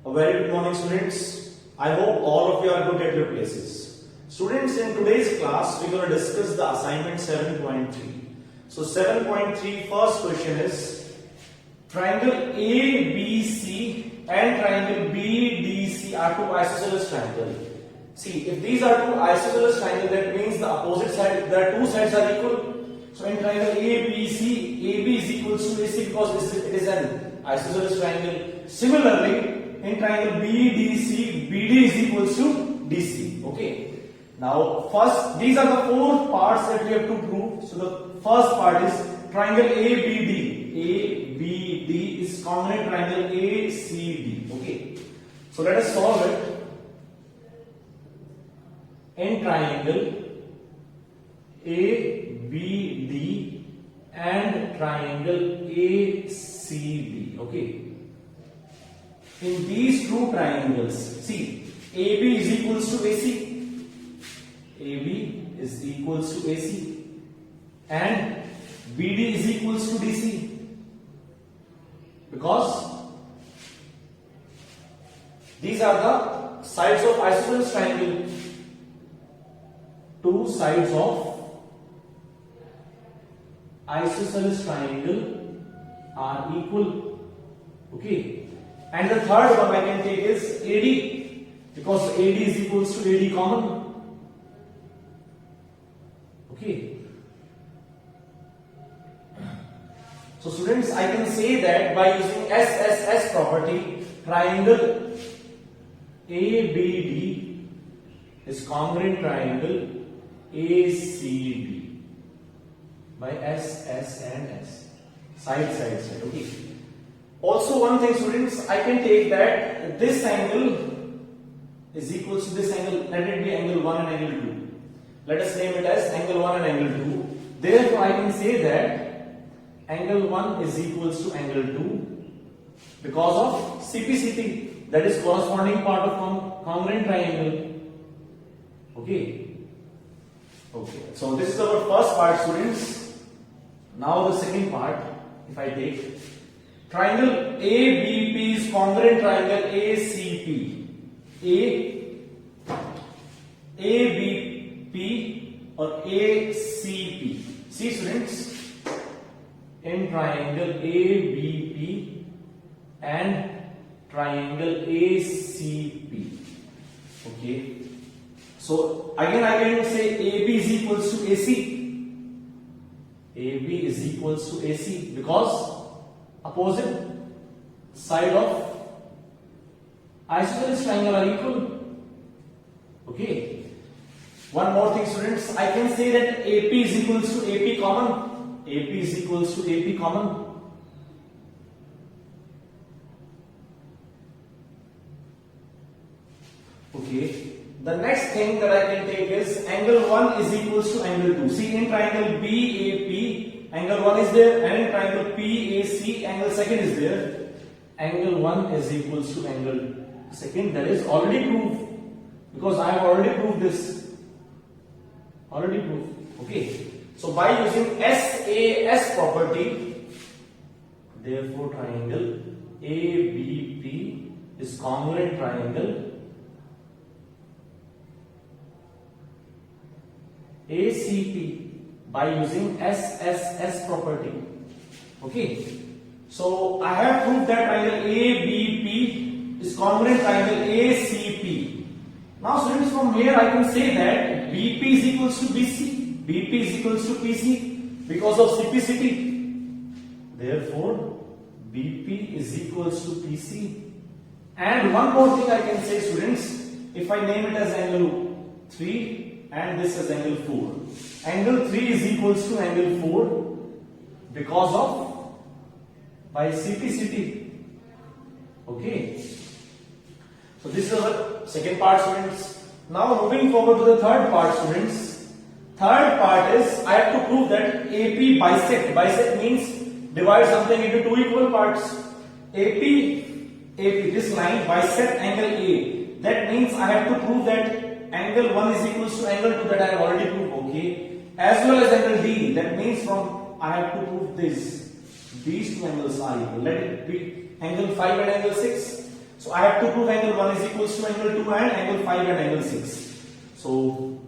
A very good morning, students. I hope all of you are good at your places. Students, in today's class, we're going to discuss the assignment 7.3. So 7.3 first question is triangle ABC and triangle BDC are two isosceles triangles. See, if these are two isosceles triangles, that means the opposite side, the two sides are equal. So in triangle ABC, AB is equals to AC because it is an isosceles triangle. Similarly, in triangle BDC, BD is equals to DC. Okay. Now, first, these are the four parts that we have to prove. So the first part is triangle ABD. ABD is congruent triangle ACD. Okay. So let us solve it. In triangle ABD and triangle ACD. Okay. In these two triangles, see, AB is equals to AC. AB is equals to AC and BD is equals to DC, because these are the sides of isosceles triangle. Two sides of isosceles triangle are equal. Okay, and the third one I can take is AD, because AD is equals to AD common. Okay. So students, I can say that by using SSS property, triangle ABD is congruent triangle ACD by S and S. Side. Okay. Also one thing, students, I can take that this angle is equals to this angle. Let it be angle 1 and angle 2. Let us name it as angle 1 and angle 2. Therefore, I can say that angle 1 is equals to angle 2 because of CPCT, that is corresponding part of congruent triangle. Okay. Okay. So this is our first part, students. Now the second part, if I take triangle ABP is congruent triangle ACP. ABP or ACP. See, students, in triangle ABP and triangle ACP. Okay. So again I can say AB is equals to AC. AB is equals to AC because opposite side of isosceles triangle are equal. Okay. One more thing, students, I can say that AP is equals to AP common. AP is equals to AP common. Okay. The next thing that I can take is angle 1 is equals to angle 2. See, in triangle BAP, angle 1 is there, and in triangle PAC, angle 2nd is there. Angle 1 is equals to angle 2nd. That is already proved, because I have already proved this. Already proved. Okay. So by using SAS property, therefore triangle ABP is congruent triangle ACP by using SSS property. Okay. So I have proved that triangle ABP is congruent triangle ACP. Now students, from here I can say that BP is equals to BC, BP is equals to PC because of CPCT. Therefore, BP is equals to PC. And one more thing I can say, students, if I name it as angle 3 and this is angle 4. Angle 3 is equals to angle 4 because of by CPCT. Okay. So this is our second part, students. Now moving forward to the third part, students. Third part is I have to prove that AP bisect. Bisect means divide something into two equal parts. AP, this line bisect angle A. That means I have to prove that angle 1 is equals to angle 2, that I have already proved. Okay. As well as angle D. That means from I have to prove this. These two angles are equal. Let it be angle 5 and angle 6. So I have to prove angle 1 is equals to angle 2 and angle 5 and angle 6. So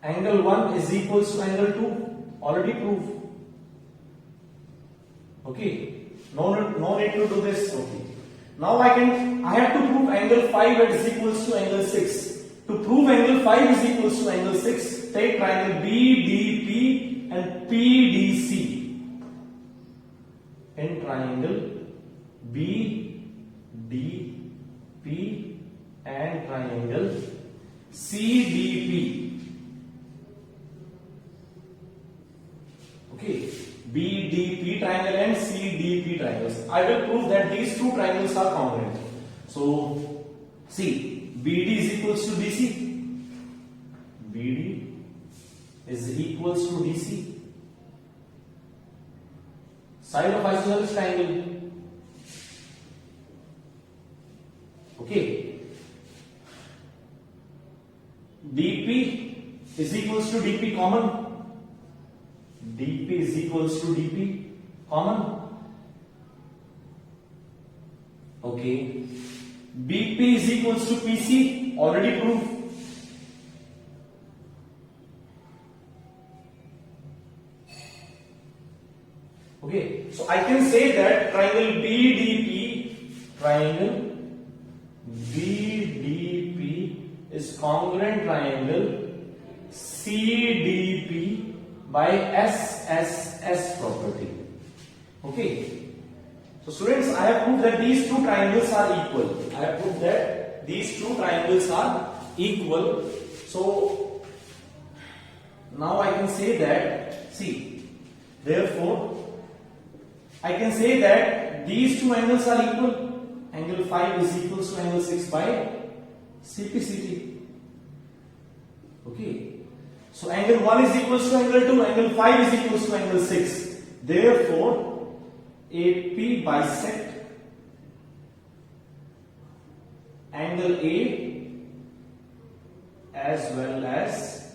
angle 1 is equals to angle 2, already proved. Okay, no need to do this. Okay, now I have to prove angle 5 is equals to angle 6. To prove angle 5 is equals to angle 6, take triangle BDP and PDC. In triangle BDP and triangle CDP. Okay, BDP triangle and CDP triangles. I will prove that these two triangles are congruent. So, see, BD is equals to DC. BD is equals to DC. Side of isosceles triangle. Okay. DP is equals to DP common. DP is equals to DP common. Okay. BP is equals to PC, already proved. Okay, so I can say that triangle BDP is congruent triangle CDP by SSS property. Okay. So students, I have proved that these two triangles are equal. So now I can say that, see, therefore I can say that these two angles are equal. Angle 5 is equals to angle 6 by CPCT. Okay. So angle 1 is equals to angle 2, angle 5 is equals to angle 6. Therefore, AP bisect angle A as well as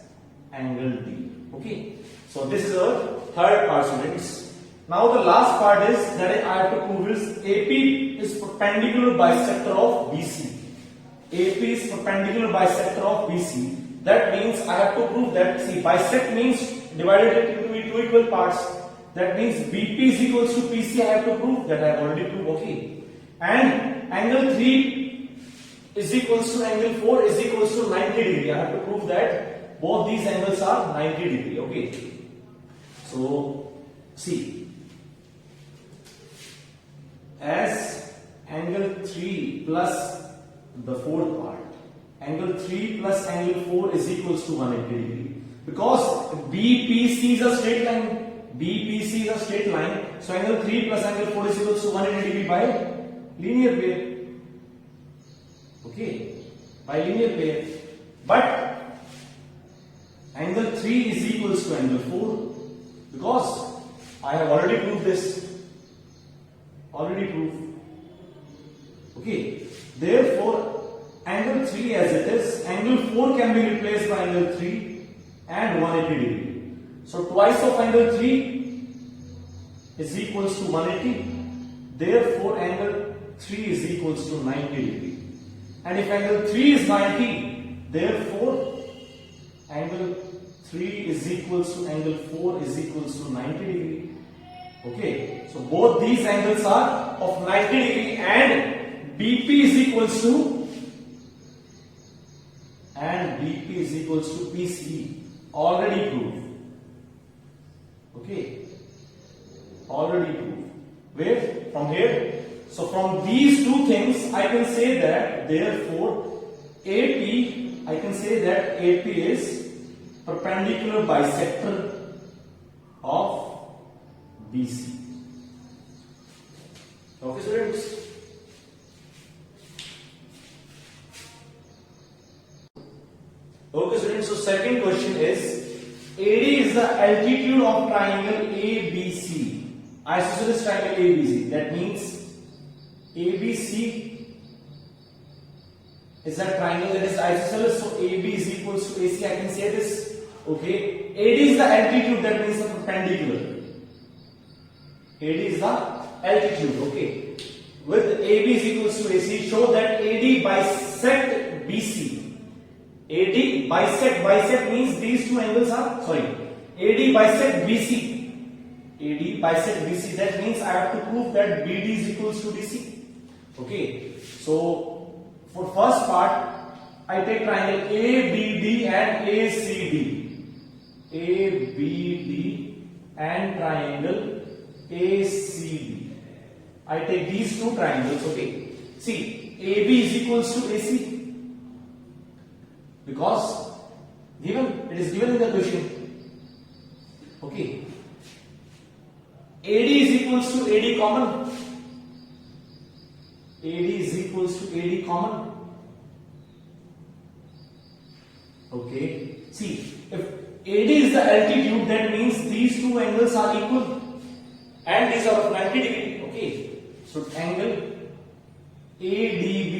angle D. Okay. So this is our third part, students. Now the last part is that I have to prove is AP is perpendicular bisector of BC. AP is perpendicular bisector of BC. That means I have to prove that, see, bisect means divided it into two equal parts. That means BP is equals to PC. I have to prove that. I have already proved. Okay. And angle 3 is equals to angle 4 is equals to 90 degree. I have to prove that both these angles are 90 degree. Okay. So see, as angle 3 plus the fourth part, angle 3 plus angle 4 is equals to 180 degree. Because BPC is a straight line. BPC is a straight line. So angle 3 plus angle 4 is equals to 180 degree by linear pair. Okay. By linear pair. But angle 3 is equals to angle 4. Because I have already proved this. Already proved. Okay. Therefore, angle 3 as it is, angle 4 can be replaced by angle 3 and 180 degree. So twice of angle 3 is equals to 180. Therefore, angle 3 is equals to 90 degree. And if angle 3 is 90, therefore angle 3 is equals to angle 4 is equals to 90 degree. Okay, so both these angles are of 90 degree and BP is equals to PC. Already proved. Okay, already proved. Where? From here. So from these two things, I can say that therefore AP, I can say that AP is perpendicular bisector of BC. Okay, students. Okay, students. So second question is, AD is the altitude of triangle ABC, isosceles triangle ABC. That means ABC is a triangle that is isosceles. So AB is equals to AC. I can say this. Okay. AD is the altitude. That means the perpendicular. AD is the altitude. Okay. with AB is equals to AC, show that AD bisect BC. AD bisect means these two angles are, AD bisect BC. AD bisect BC, that means I have to prove that BD is equals to DC. Okay, so for first part, I take triangle ABD and ACD. ABD and triangle ACD. I take these two triangles. Okay, see, AB is equals to AC because it is given in the question. Okay, AD is equals to AD common. AD is equals to AD common. Okay, see, if AD is the altitude, that means these two angles are equal and these are of 90 degree. Okay, so angle ADB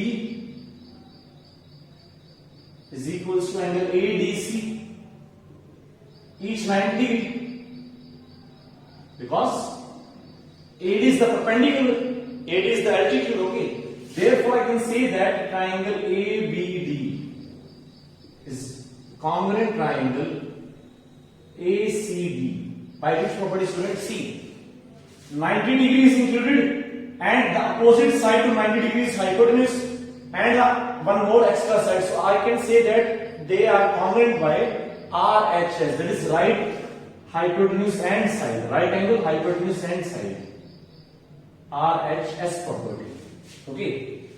is equals to angle ADC, each 90 degree, because AD is the perpendicular, AD is the altitude. Okay, therefore I can say that triangle ABD is congruent triangle ACD. By which property, students? See, 90 degrees included and the opposite side to 90 degrees hypotenuse and one more extra side. So I can say that they are congruent by RHS, that is right hypotenuse and side, right angle hypotenuse and side. RHS property. Okay,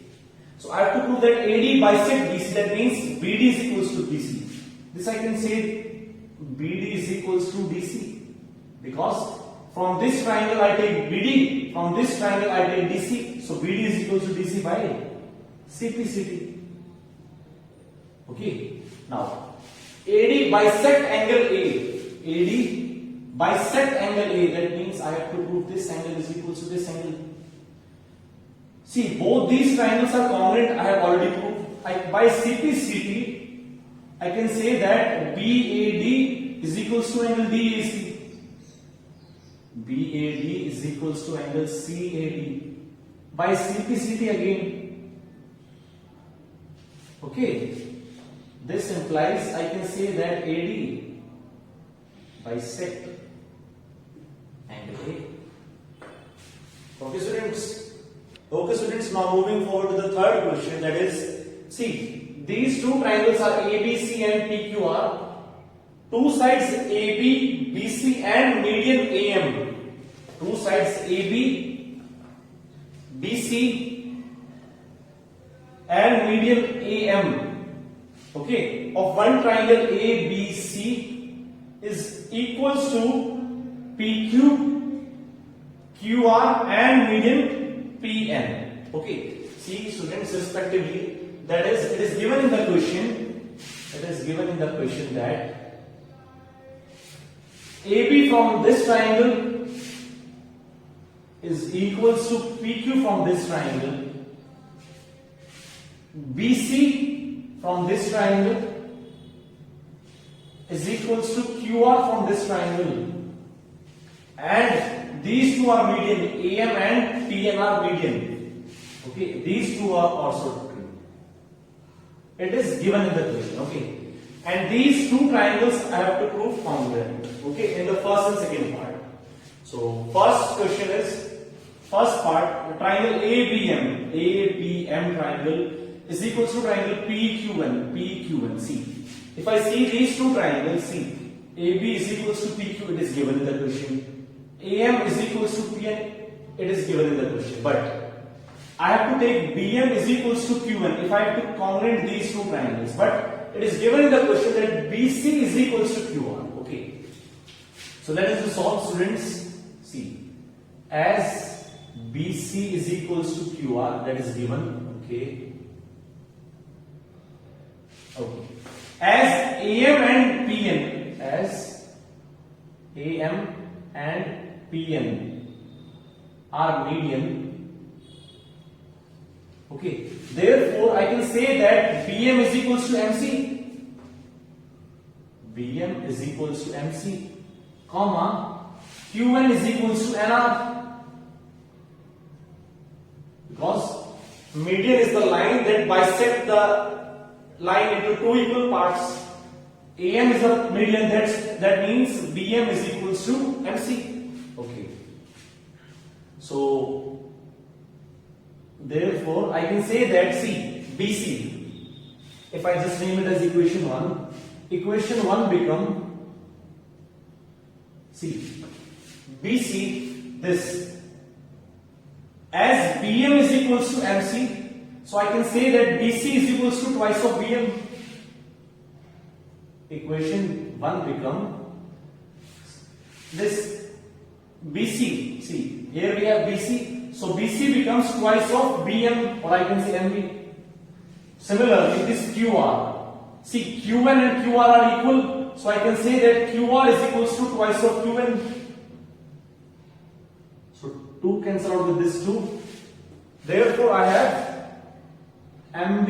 so I have to prove that AD bisect BC, that means BD is equals to BC. This I can say BD is equals to DC because from this triangle I take BD, from this triangle I take DC, so BD is equals to DC by CPCT. Okay, now AD bisect angle A. AD bisect angle A, that means I have to prove this angle is equals to this angle. See, both these triangles are congruent, I have already proved. By CPCT, I can say that BAD is equals to angle DAC. BAD is equals to angle CAD. By CPCT again. Okay, this implies I can say that AD bisect angle A. Okay, students. Okay, students, now moving forward to the third question, that is, see, these two triangles are ABC and PQR, two sides AB, BC and median AM. Two sides AB, BC and median AM. Okay, of one triangle ABC is equals to PQ, QR and median PN. Okay, see, students, respectively, that is, it is given in the question. It is given in the question that AB from this triangle is equals to PQ from this triangle, BC from this triangle is equals to QR from this triangle, and these two are median, AM and PN are median. Okay, these two are also true. It is given in the question. Okay, and these two triangles I have to prove congruent. Okay, in the first and second part. So first question is, first part, the triangle ABM triangle is equals to triangle PQN. See, if I see these two triangles, see, AB is equals to PQ, it is given in the question. AM is equals to PN, it is given in the question. But I have to take BM is equals to QN if I have to congruent these two triangles. But it is given in the question that BC is equals to QR. Okay, so let us solve, students. See, as BC is equals to QR, that is given. Okay, as AM and PN, as AM and PN are median. Okay, therefore I can say that BM is equals to MC. BM is equals to MC, comma, QN is equals to NR. Because Median is the line that bisect the line into two equal parts. AM is the median, that means BM is equals to MC. Okay. So therefore I can say that see BC, if I just name it as equation 1 become see BC this, as BM is equals to MC, so I can say that BC is equals to twice of BM. Equation 1 become this BC. See, here we have BC, so BC becomes twice of BM, or I can say MB. Similarly, this QR. See, Q1 and QR are equal, so I can say that QR is equals to twice of Qn. So 2 cancel out with this 2. Therefore, I have MB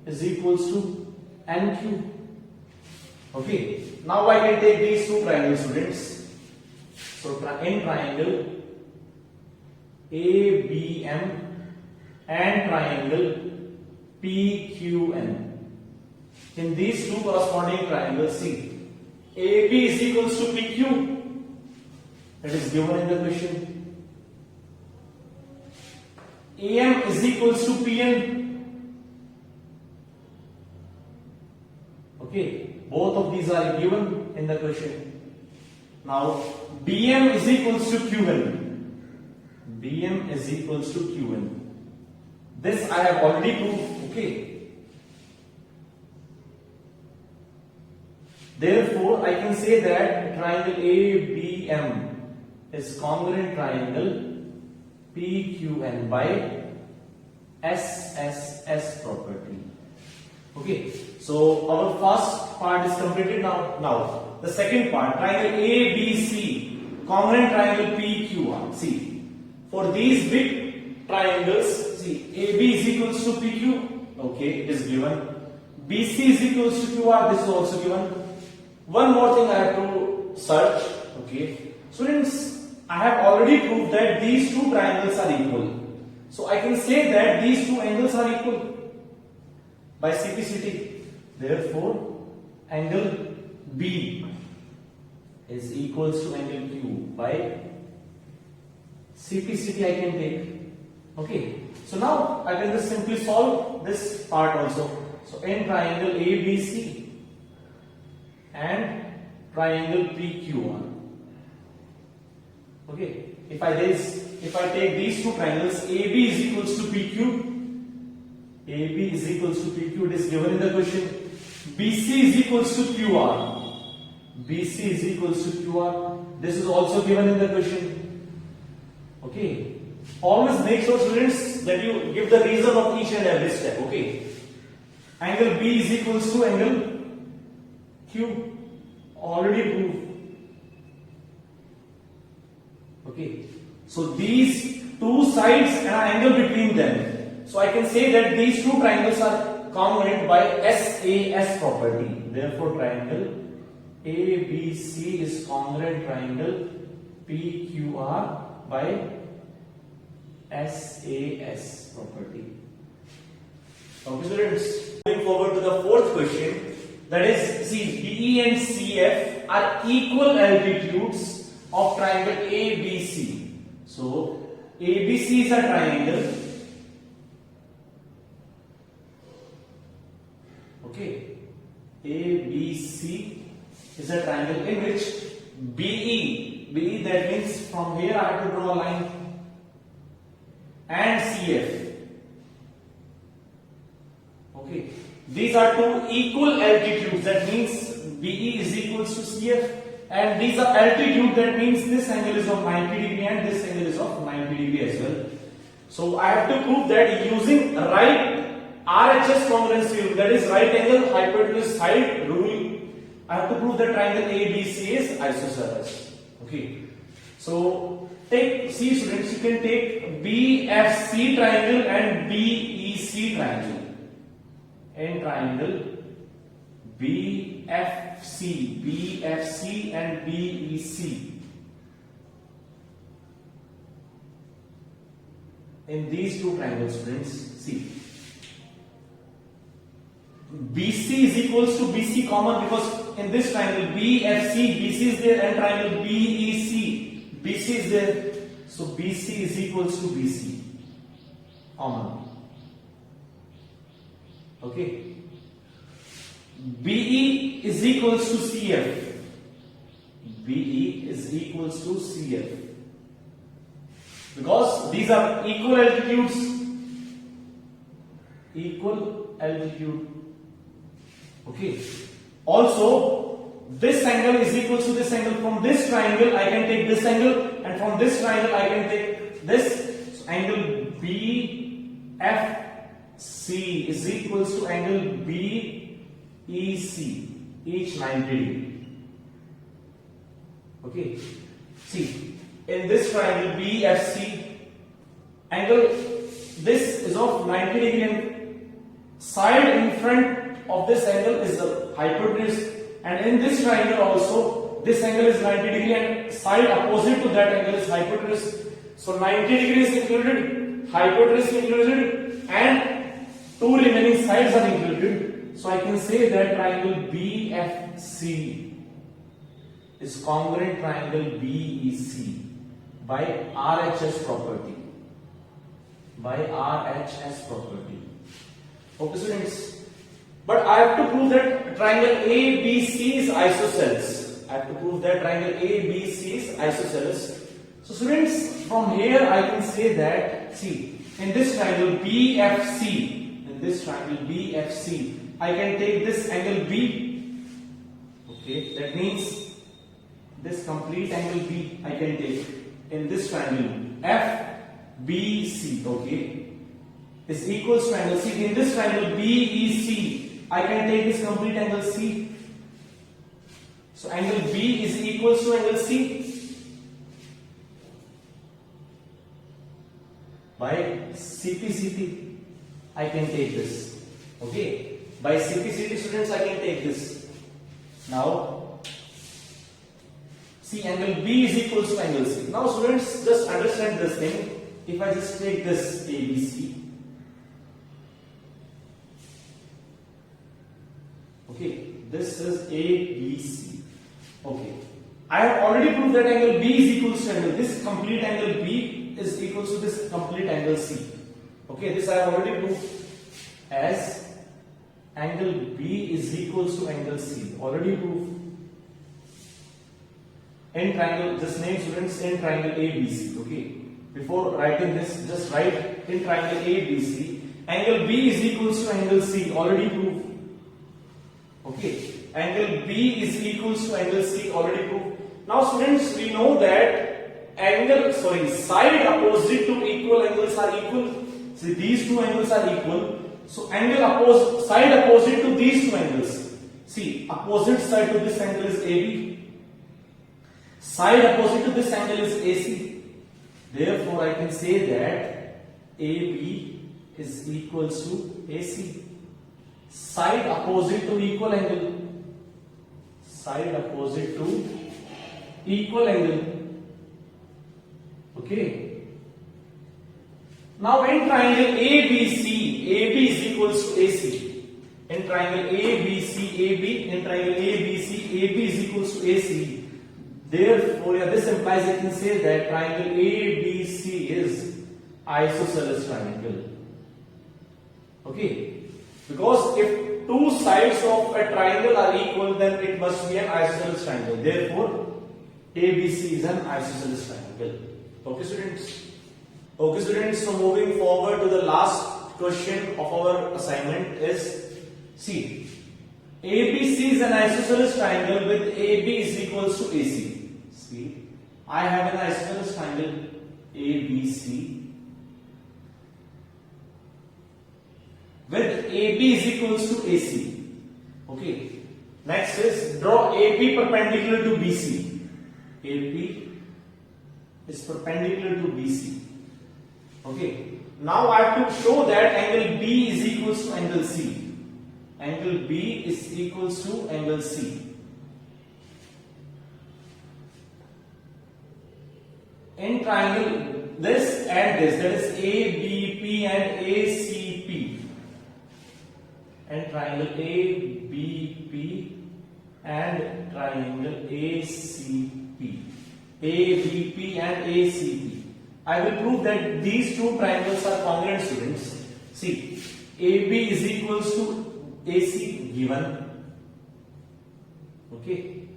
is equals to NQ. Okay, now I can take these two triangles, students. So in triangle ABM and triangle PQN, in these two corresponding triangles, see, AB is equals to PQ, that is given in the question. AM is equals to PN. Okay, both of these are given in the question. Now BM is equals to Qn. BM is equals to Qn. This I have already proved. Okay. Therefore, I can say that triangle ABM is congruent triangle PQN by SSS property. Okay, so our first part is completed now. Now the second part, triangle ABC, congruent triangle PQR. See, for these big triangles, see, AB is equals to PQ. Okay, it is given. BC is equals to QR. This is also given. One more thing I have to search. Okay, students, I have already proved that these two triangles are equal. So I can say that these two angles are equal by CPCT. Therefore, angle B is equals to angle Q by CPCT I can take. Okay. So now I can just simply solve this part also. So in triangle ABC and triangle PQR. Okay. If I take these two triangles, AB is equals to PQ. AB is equals to PQ, it is given in the question. BC is equals to QR. BC is equals to QR. This is also given in the question. Okay. Always make sure, students, that you give the reason of each and every step. Okay. Angle B is equals to angle Q. Already proved. Okay. So these two sides and an angle between them. So I can say that these two triangles are congruent by SAS property. Therefore, triangle ABC is congruent triangle PQR by SAS property. Okay, students. Moving forward to the fourth question. That is, see, BE and CF are equal altitudes of triangle ABC. So ABC is a triangle. Okay, ABC is a triangle in which BE, that means from here I have to draw a line, and CF. Okay, these are two equal altitudes, that means BE is equals to CF, and these are altitude, that means this angle is of 90 degree and this angle is of 90 degree as well. So I have to prove that using right RHS congruency rule, that is right angle hypotenuse side rule, I have to prove that triangle ABC is isosceles. Okay, so take, see students, you can take BFC triangle and BEC triangle. In triangle BFC and BEC. in these two triangles, friends, see, BC is equals to BC common, because in this triangle BFC, BC is there, and triangle BEC, BC is there, so BC is equals to BC common. Okay, BE is equals to CF, BE is equals to CF, because these are equal altitudes, equal altitude. Okay, also this angle is equal to this angle. From this triangle I can take this angle, and from this triangle I can take this. So angle BFC is equal to angle BEC, each 90 degree. Okay, see, in this triangle BFC, angle this is of 90 degree, and side in front of this angle is the hypotenuse, and in this triangle also this angle is 90 degree and side opposite to that angle is hypotenuse. So 90 degrees included, hypotenuse included, and two remaining sides are included. So I can say that triangle BFC is congruent triangle BEC by RHS property. By RHS property. Okay, students. But I have to prove that triangle ABC is isosceles. I have to prove that triangle ABC is isosceles. So students, from here I can say that, see, in this triangle BFC, I can take this angle B. Okay, that means this complete angle B I can take in this triangle FBC. Okay, is equals to angle C. In this triangle BEC, I can take this complete angle C. So angle B is equals to angle C by CPCP. I can take this. Okay, by CPCP, students, I can take this. Now, see, angle B is equals to angle C. Now, students, just understand this thing. If I just take this ABC. Okay, this is ABC. Okay, I have already proved that angle B is equals to angle. This complete angle B is equals to this complete angle C. Okay, this I have already proved as angle B is equals to angle C. Already proved. In triangle, just name, students, in triangle ABC. Okay, before writing this, just write in triangle ABC. Angle B is equals to angle C. Already proved. Okay, angle B is equals to angle C, already proved. Now students, we know that side opposite to equal angles are equal. See, these two angles are equal. So side opposite to these two angles. See, opposite side to this angle is AB. Side opposite to this angle is AC. Therefore, I can say that AB is equals to AC. Side opposite to equal angle. Side opposite to equal angle. Okay. Now in triangle ABC, AB is equals to AC. In triangle ABC, AB is equals to AC. Therefore, this implies I can say that triangle ABC is isosceles triangle. Okay. Because if two sides of a triangle are equal, then it must be an isosceles triangle. Therefore, ABC is an isosceles triangle. Okay, students? Okay, students, so moving forward to the last question of our assignment is, see, ABC is an isosceles triangle with AB is equals to AC. See, I have an isosceles triangle ABC with AB is equals to AC. Okay. Next is draw AB perpendicular to BC. AB is perpendicular to BC. Okay. Now I have to show that angle B is equals to angle C. Angle B is equals to angle C. In triangle this and this, that is ABP and ACP, and triangle ABP and triangle ACP, ABP and ACP. I will prove that these two triangles are congruent, students. See, AB is equals to AC given. Okay.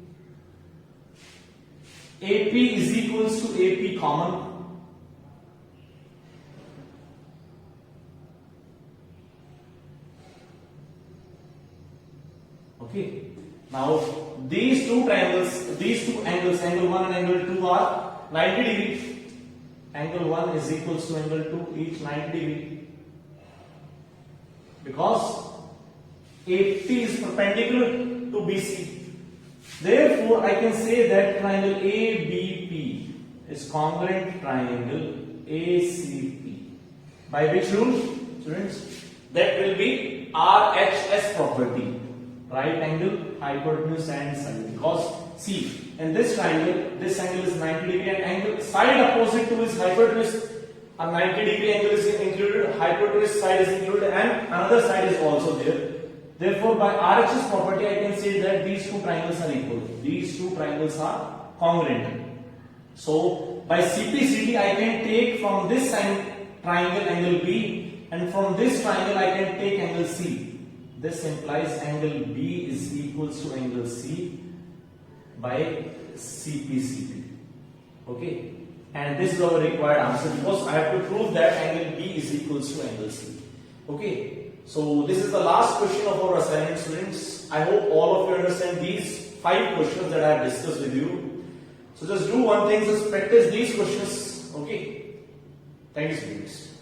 AP is equals to AP common. Okay. Now these two triangles, these two angles, angle 1 and angle 2 are 90 degree. Angle 1 is equals to angle 2, each 90 degree. Because AP is perpendicular to BC. Therefore, I can say that triangle ABP is congruent triangle ACP. By which rule, students? That will be RHS property. Right angle, hypotenuse and side. Because see, in this triangle, this angle is 90 degree and angle side opposite to his hypotenuse, a 90 degree angle is included, hypotenuse side is included, and another side is also there. Therefore, by RHS property, I can say that these two triangles are equal. These two triangles are congruent. So, by CPCD, I can take from this triangle angle B, and from this triangle I can take angle C. This implies angle B is equals to angle C by CPCD. Okay, and this is our required answer because I have to prove that angle B is equals to angle C. Okay, so this is the last question of our assignment, students. I hope all of you understand these 5 questions that I have discussed with you. So just do one thing, just practice these questions. Okay, thank you, students.